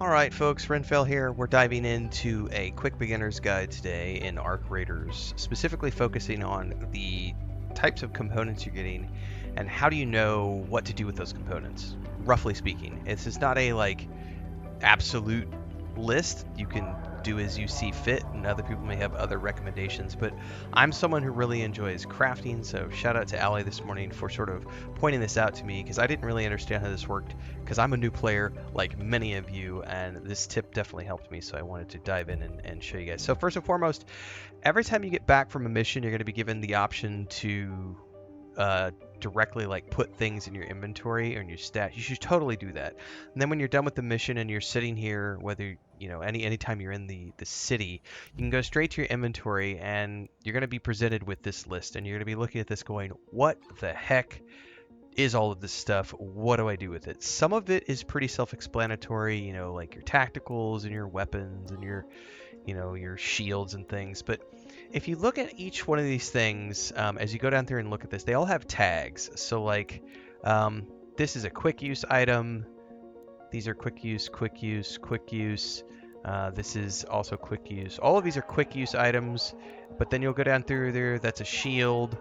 Alright folks, Renfail here. We're diving into a quick beginner's guide today in Arc Raiders, specifically focusing on the types of components you're getting and how do you know what to do with those components, roughly speaking. This is not a absolute list. You can do as you see fit, and other people may have other recommendations, but I'm someone who really enjoys crafting, so shout out to Allie this morning for sort of pointing this out to me, because I didn't really understand how this worked, because I'm a new player like many of you, and this tip definitely helped me, so I wanted to dive in and show you guys. So first and foremost, every time you get back from a mission, you're going to be given the option to directly put things in your inventory or in your stash. You should totally do that. And then when you're done with the mission and you're sitting here, whether anytime you're in the city, you can go straight to your inventory and you're going to be presented with this list, and you're going to be looking at this going, what the heck is all of this stuff? What do I do with it? Some of it is pretty self-explanatory, like your tacticals and your weapons and your shields and things. But if you look at each one of these things, as you go down through and look at this, they all have tags. So this is a quick use item. These are quick use, quick use, quick use. This is also quick use. All of these are quick use items, but then you'll go down through there. That's a shield.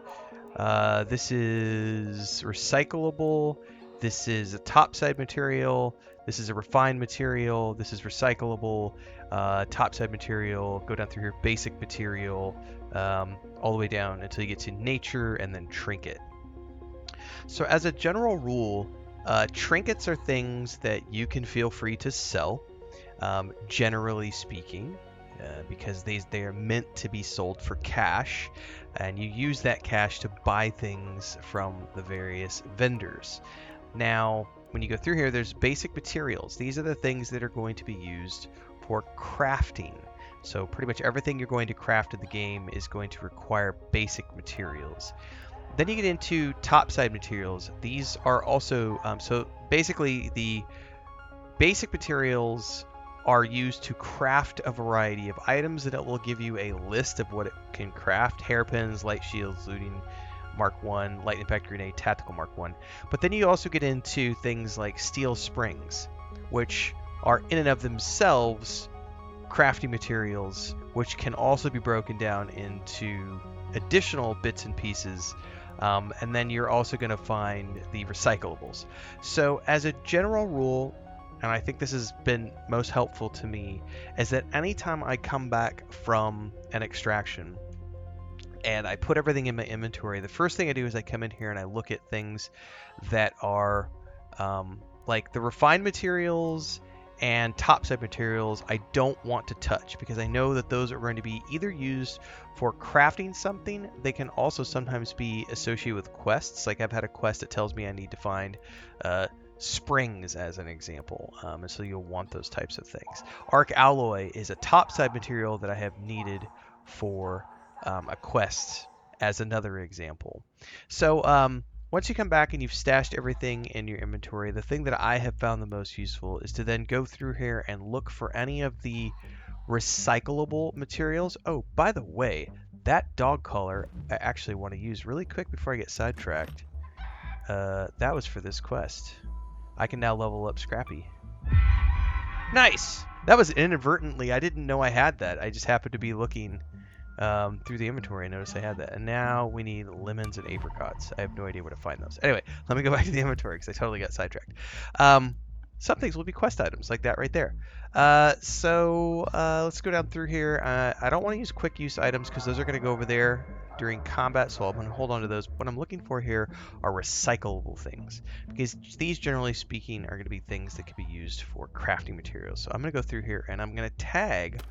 This is recyclable. This is a topside material. This is a refined material. This is recyclable. Topside material. Go down through here. Basic material. All the way down until you get to nature and then trinket. So as a general rule, trinkets are things that you can feel free to sell, generally speaking. Because they are meant to be sold for cash, and you use that cash to buy things from the various vendors. Now, when you go through here, there's basic materials. These are the things that are going to be used for crafting. So pretty much everything you're going to craft in the game is going to require basic materials. Then you get into topside materials. These are also, so basically the basic materials are used to craft a variety of items, and it will give you a list of what it can craft: hairpins, light shields, looting Mark 1, light impact grenade, tactical Mark 1. But then you also get into things like steel springs, which are in and of themselves crafting materials, which can also be broken down into additional bits and pieces. And then you're also going to find the recyclables. So as a general rule, and I think this has been most helpful to me, is that anytime I come back from an extraction and I put everything in my inventory, the first thing I do is I come in here and I look at things that are like the refined materials and topside materials I don't want to touch, because I know that those are going to be either used for crafting something. They can also sometimes be associated with quests. Like I've had a quest that tells me I need to find springs as an example, and so you'll want those types of things. Arc alloy is a topside material that I have needed for a quest as another example. So once you come back and you've stashed everything in your inventory, the thing that I have found the most useful is to then go through here and look for any of the recyclable materials. Oh, by the way, that dog collar I actually want to use really quick before I get sidetracked. That was for this quest. I can now level up Scrappy. Nice! That was inadvertently. I didn't know I had that. I just happened to be looking through the inventory and noticed I had that. And now we need lemons and apricots. I have no idea where to find those. Anyway, let me go back to the inventory because I totally got sidetracked. Some things will be quest items like that right there. So let's go down through here. I don't want to use quick use items because those are going to go over there during combat, so I'm going to hold on to those. What I'm looking for here are recyclable things, because these, generally speaking, are going to be things that can be used for crafting materials. So I'm going to go through here and I'm going to tag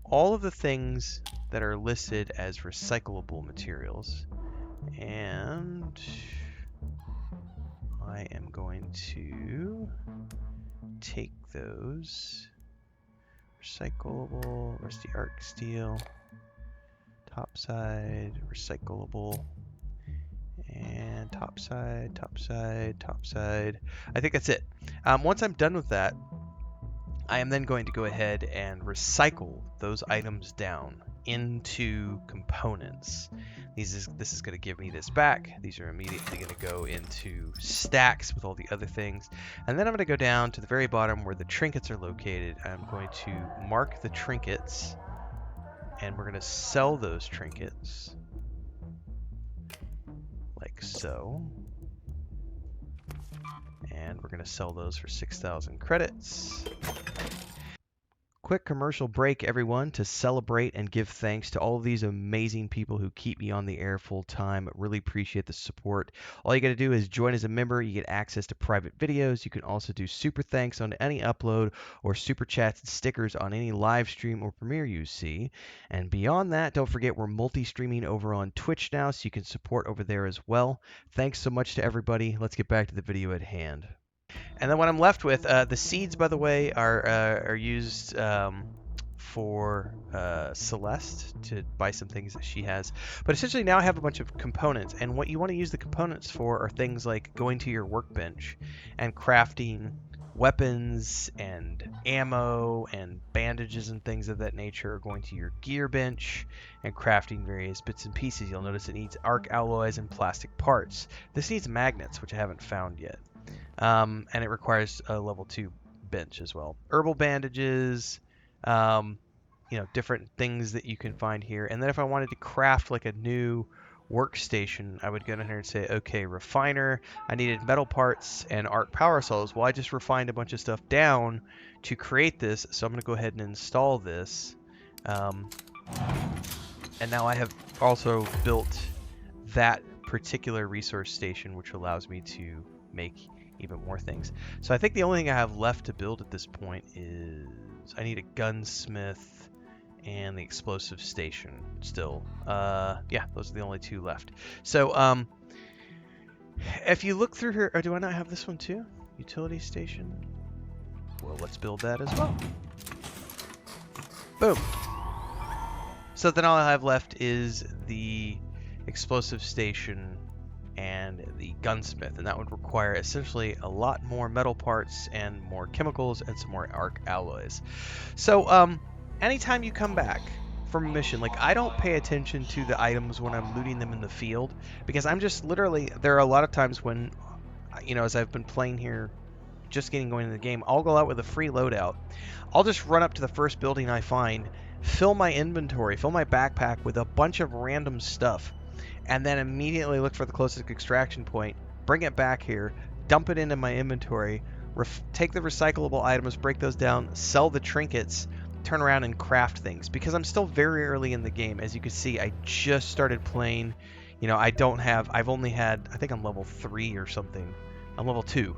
all of the things that are listed as recyclable materials, and I am going to take those. Recyclable, where's the arc steel? Topside, recyclable, and topside, topside, topside. I think that's it. Once I'm done with that, I am then going to go ahead and recycle those items down into components. This is going to give me this back. These are immediately going to go into stacks with all the other things. And then I'm going to go down to the very bottom where the trinkets are located. I'm going to mark the trinkets, and we're going to sell those trinkets like so. And we're going to sell those for 6,000 credits. Quick commercial break, everyone, to celebrate and give thanks to all of these amazing people who keep me on the air full time. Really appreciate the support. All you got to do is join as a member. You get access to private videos. You can also do super thanks on any upload or super chats and stickers on any live stream or premiere you see. And beyond that, don't forget we're multi-streaming over on Twitch now, so you can support over there as well. Thanks so much to everybody. Let's get back to the video at hand. And then what I'm left with, the seeds, by the way, are used for Celeste to buy some things that she has. But essentially now I have a bunch of components, and what you want to use the components for are things like going to your workbench and crafting weapons and ammo and bandages and things of that nature, going to your gear bench and crafting various bits and pieces. You'll notice it needs arc alloys and plastic parts. This needs magnets, which I haven't found yet. And it requires a level 2 bench as well. Herbal bandages, different things that you can find here. And then if I wanted to craft like a new workstation, I would go down here and say, okay, refiner. I needed metal parts and arc power cells. Well, I just refined a bunch of stuff down to create this. So I'm going to go ahead and install this. And now I have also built that particular resource station, which allows me to make even more things. So I think the only thing I have left to build at this point is I need a gunsmith and the explosive station still. Yeah, those are the only two left. So if you look through here, or do I not have this one too? Utility station. Well, let's build that as well. Boom. So then all I have left is the explosive station and the gunsmith, and that would require essentially a lot more metal parts and more chemicals and some more arc alloys. So anytime you come back from a mission, like, I don't pay attention to the items when I'm looting them in the field, because I'm just literally, there are a lot of times when, as I've been playing here, just getting going in the game, I'll go out with a free loadout. I'll just run up to the first building I find, fill my inventory, fill my backpack with a bunch of random stuff, and then immediately look for the closest extraction point, bring it back here, dump it into my inventory, take the recyclable items, break those down, sell the trinkets, turn around and craft things. Because I'm still very early in the game. As you can see, I just started playing. I've only had, I think I'm level 3 or something. I'm level 2.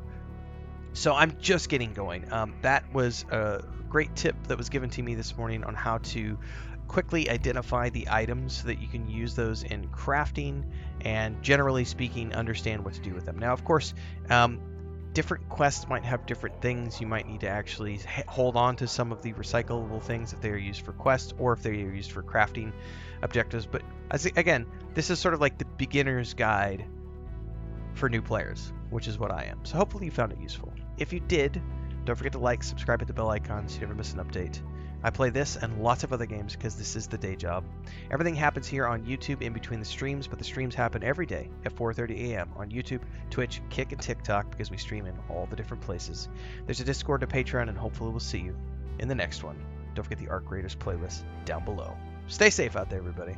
So I'm just getting going. That was a great tip that was given to me this morning on how to quickly identify the items so that you can use those in crafting and, generally speaking, understand what to do with them. Now, of course, different quests might have different things. You might need to actually hold on to some of the recyclable things if they are used for quests or if they are used for crafting objectives. But again, this is sort of like the beginner's guide for new players, which is what I am. So hopefully you found it useful. If you did, don't forget to like, subscribe, hit the bell icon so you never miss an update. I play this and lots of other games because this is the day job. Everything happens here on YouTube in between the streams, but the streams happen every day at 4:30 a.m. on YouTube, Twitch, Kick, and TikTok, because we stream in all the different places. There's a Discord and a Patreon, and hopefully we'll see you in the next one. Don't forget the Arc Raiders playlist down below. Stay safe out there, everybody.